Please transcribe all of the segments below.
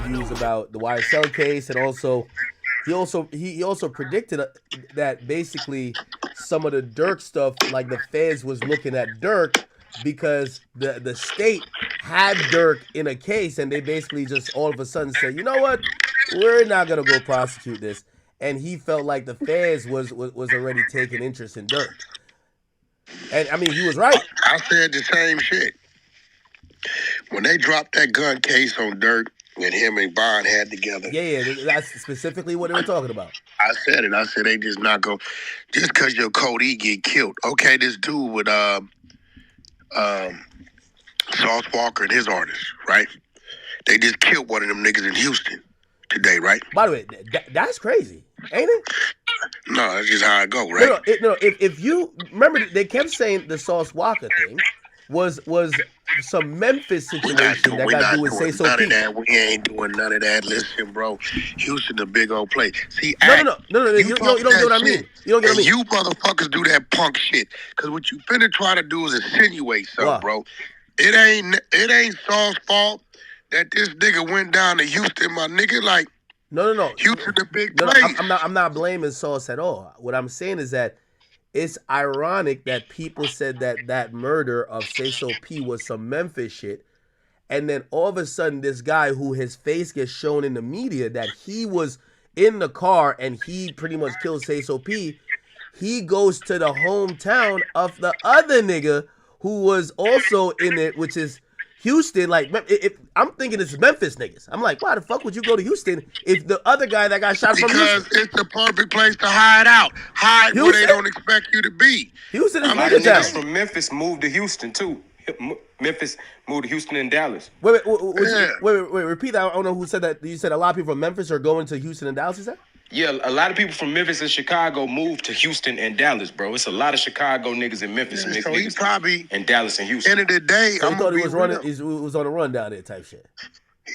News about the YSL case, and also he also predicted that basically some of the Durk stuff, like the feds was looking at Durk because the state had Durk in a case, and they basically just all of a sudden said, you know what, we're not gonna go prosecute this, and he felt like the feds was already taking interest in Durk, and I mean he was right. I said the same shit when they dropped that gun case on Durk. And him and Bond had together. Yeah, that's specifically what they were talking about. I said it. I said they just not go, just because your Cody get killed. Okay, this dude with Sauce Walker and his artist, right? They just killed one of them niggas in Houston today, right? By the way, that's crazy, ain't it? No, that's just how it go, right? No. If you remember, they kept saying the Sauce Walker thing was some Memphis situation that got to do with Say So P. We ain't doing none of that. Listen, bro, Houston a big old place. See, no. You don't get what I mean. You don't get what I mean. You motherfuckers do that punk shit because what you finna try to do is insinuate something, bro. It ain't Saul's fault that this nigga went down to Houston, my nigga. Like, no. Houston a big place. I'm not blaming Sauce at all. What I'm saying is that it's ironic that people said that murder of Say So P was some Memphis shit, and then all of a sudden this guy who his face gets shown in the media that he was in the car and he pretty much killed Say So P, he goes to the hometown of the other nigga who was also in it, which is Houston. Like, I'm thinking it's Memphis niggas. I'm like, why the fuck would you go to Houston if the other guy that got shot from Houston? Because it's the perfect place to hide out. Hide Houston? Where they don't expect you to be. Houston is niggas town. From Memphis moved to Houston too. Memphis moved to Houston and Dallas. Wait, repeat that. I don't know who said that. You said a lot of people from Memphis are going to Houston and Dallas, you said? Yeah, a lot of people from Memphis and Chicago moved to Houston and Dallas, bro. It's a lot of Chicago niggas in Memphis. Yeah, so he probably in Dallas and Houston. End of the day, so he thought he was running. He was on a run down there, type shit.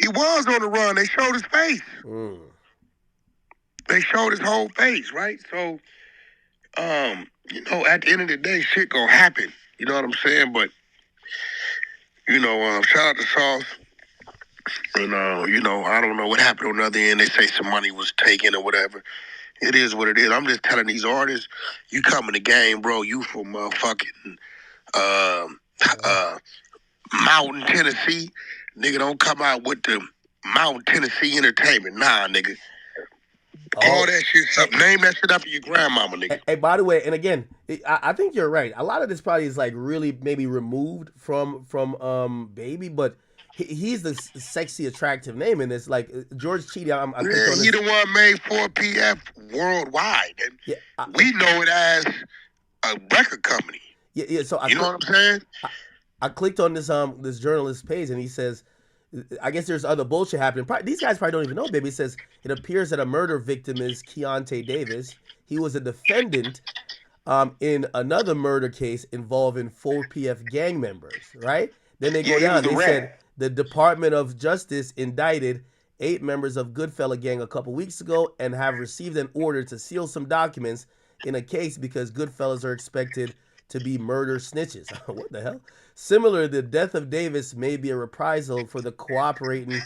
He was on the run. They showed his face. They showed his whole face, right? So, you know, at the end of the day, shit gonna happen. You know what I'm saying? But, you know, shout out to Sauce. And, you know, I don't know what happened on the other end. They say some money was taken or whatever. It is what it is. I'm just telling these artists, you come in the game, bro, you from fucking Mountain, Tennessee. Nigga, don't come out with the Mountain, Tennessee entertainment. Nah, nigga. All that shit, name that shit after your grandmama, nigga. Hey, by the way, and again, I think you're right. A lot of this probably is like really maybe removed from Baby, but he's the sexy, attractive name in this. Like George Cheedy, he the one made 4PF worldwide. And we know it as a record company. Yeah. So you know what I'm saying? I clicked on this journalist page, and he says, I guess there's other bullshit happening. These guys probably don't even know, baby. It says it appears that a murder victim is Keontae Davis. He was a defendant in another murder case involving 4PF gang members. Right? Then they go down. They said the Department of Justice indicted 8 members of Goodfellas gang a couple weeks ago and have received an order to seal some documents in a case because Goodfellas are expected to be murder snitches. What the hell? Similar, the death of Davis may be a reprisal for cooperating in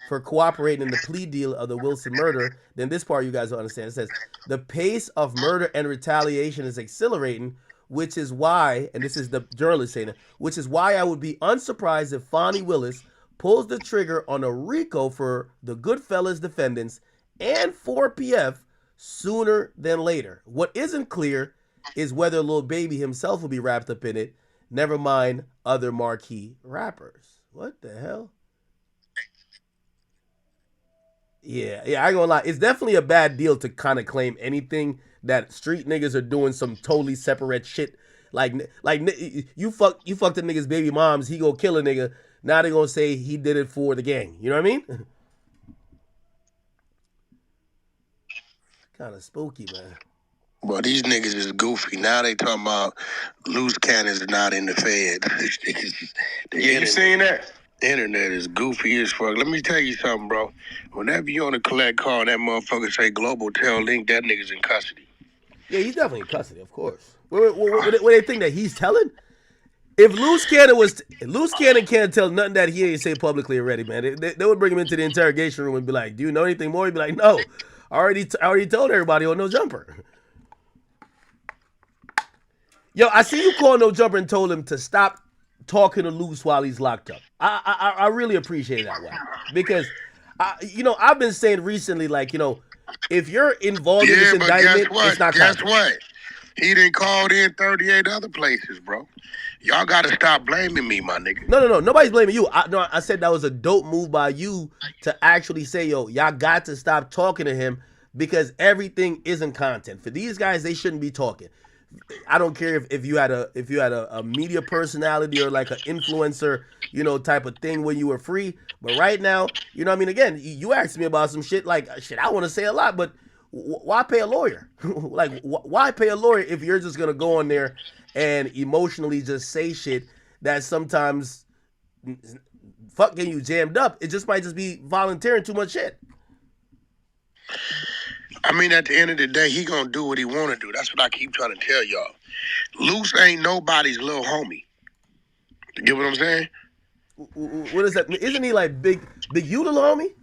the plea deal of the Wilson murder. Then this part you guys don't understand. It says the pace of murder and retaliation is accelerating, which is why, and this is the journalist saying it, which is why I would be unsurprised if Fonnie Willis pulls the trigger on a RICO for the Goodfellas defendants and 4PF sooner than later. What isn't clear is whether Lil Baby himself will be wrapped up in it, never mind other marquee rappers. What the hell? Yeah, I ain't gonna lie. It's definitely a bad deal to kind of claim anything that street niggas are doing some totally separate shit. Like you fucked the nigga's baby moms, he go kill a nigga. Now they gonna say he did it for the gang. You know what I mean? Kind of spooky, man. Well, these niggas is goofy. Now they talking about loose cannons are not in the Fed. You seen that? The internet is goofy as fuck. Let me tell you something, bro. Whenever you on a collect call and that motherfucker say Global Tel Link, that nigga's in custody. Yeah, he's definitely in custody, of course. What they think that he's telling? If Loose Cannon can't tell nothing that he ain't say publicly already, man. They would bring him into the interrogation room and be like, "Do you know anything more?" He'd be like, "No, I already told everybody on No Jumper." Yo, I see you call No Jumper and told him to stop talking to Loose while he's locked up. I really appreciate that, Wack, because I've been saying recently, like, if you're involved in this Yeah, but guess indictment, it's what? not Guess content. what? He done called in 38 other places, bro. Y'all gotta stop blaming me, my nigga. No. Nobody's blaming you. I said that was a dope move by you to actually say, yo, y'all got to stop talking to him because everything isn't content. For these guys, they shouldn't be talking. I don't care if you had a media personality or like an influencer, type of thing when you were free. But right now, what I mean? Again, you asked me about some shit like shit. I want to say a lot, but why pay a lawyer? Like, why pay a lawyer if you're just gonna go on there and emotionally just say shit that sometimes fucking you jammed up? It just might just be volunteering too much shit. I mean, at the end of the day, he gonna do what he wanna do. That's what I keep trying to tell y'all. Loose ain't nobody's little homie. You get what I'm saying? What is that? Isn't he like big you little homie?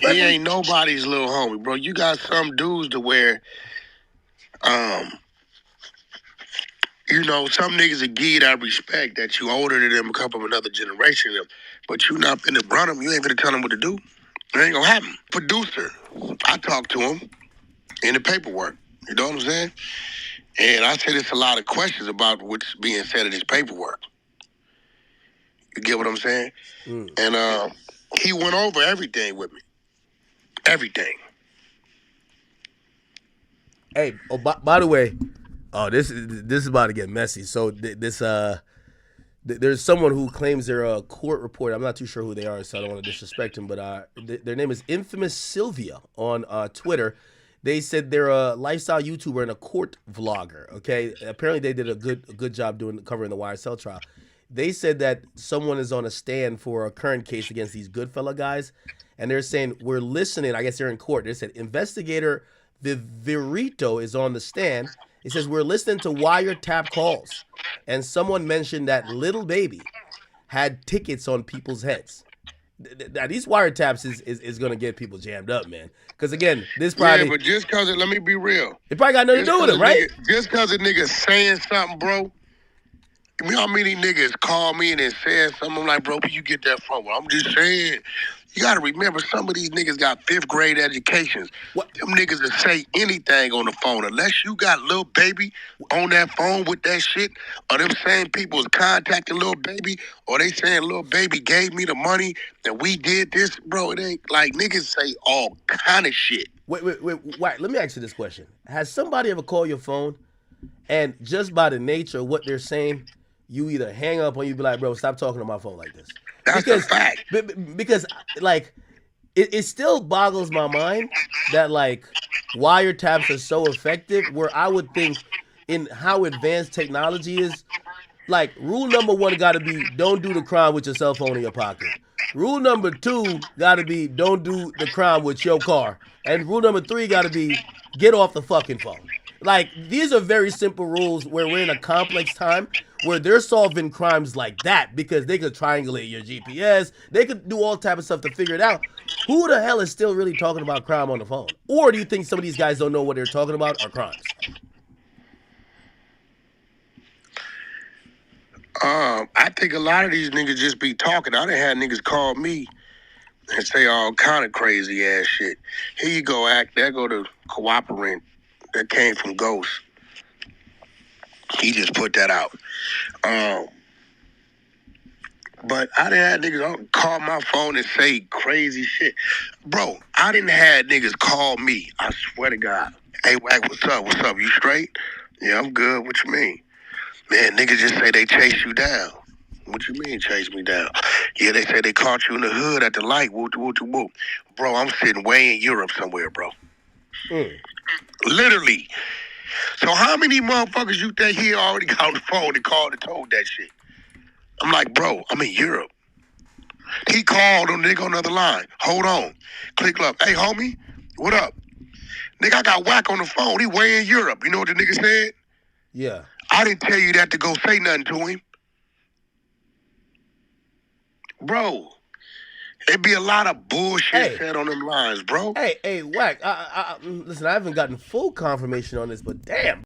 He ain't nobody's little homie, bro. You got some dudes to where, some niggas will give you that respect that you older than them, come from another generation of them, but you not finna run them. You ain't finna tell them what to do. It ain't gonna happen. Producer, I talked to him in the paperwork. You know what I'm saying? And I said it's a lot of questions about what's being said in his paperwork. You get what I'm saying? And he went over everything with me. Everything. Hey, by the way, this is about to get messy. So there's someone who claims they're a court reporter. I'm not too sure who they are, so I don't want to disrespect them. But their name is Infamous Sylvia on Twitter. They said they're a lifestyle YouTuber and a court vlogger. Okay, apparently they did a good job covering the YSL trial. They said that someone is on a stand for a current case against these Goodfellas guys, and they're saying we're listening. I guess they're in court. They said investigator Viverito is on the stand. It says we're listening to wiretap calls, and someone mentioned that Little Baby had tickets on people's heads. Now these wiretaps is gonna get people jammed up, man. Because again, this probably but just cause let me be real. It probably got nothing to do with him, right? Just cause a nigga saying something, bro. You know how many niggas call me and then saying something? I'm like, bro, where you get that from? Well, I'm just saying. You gotta remember, some of these niggas got 5th grade educations. What? Them niggas will say anything on the phone. Unless you got Lil Baby on that phone with that shit, or them same people is contacting Lil Baby, or they saying Lil Baby gave me the money that we did this, bro. It ain't like niggas say all kind of shit. Wait. Let me ask you this question. Has somebody ever called your phone and just by the nature of what they're saying, you either hang up or you be like, bro, stop talking on my phone like this? That's a fact. Because like, it still boggles my mind that like wiretaps are so effective where I would think in how advanced technology is, like rule number 1 got to be don't do the crime with your cell phone in your pocket. Rule number 2 got to be don't do the crime with your car. And rule number 3 got to be get off the fucking phone. Like, these are very simple rules where we're in a complex time where they're solving crimes like that because they could triangulate your GPS. They could do all type of stuff to figure it out. Who the hell is still really talking about crime on the phone? Or do you think some of these guys don't know what they're talking about are crimes? I think a lot of these niggas just be talking. I done had niggas call me and say all kind of crazy ass shit. Here you go, Act. There go the cooperant that came from Ghost. He just put that out. But I done had niggas call my phone and say crazy shit. Bro, I didn't have niggas call me. I swear to God. Hey, Wack, what's up? What's up? You straight? Yeah, I'm good. What you mean? Man, niggas just say they chase you down. What you mean chase me down? Yeah, they say they caught you in the hood at the light. Woo, woo, woo, woo. Bro, I'm sitting way in Europe somewhere, bro. Literally. So how many motherfuckers you think he already got on the phone and called and told that shit? I'm like, bro, I'm in Europe. He called on nigga on the other line. Hold on. Click up. Hey, homie, what up? Nigga, I got Wack on the phone. He way in Europe. You know what the nigga said? Yeah. I didn't tell you that to go say nothing to him. bro, it be a lot of bullshit Hey. said on them lines, bro. Hey, Wack. Listen, I haven't gotten full confirmation on this, but damn.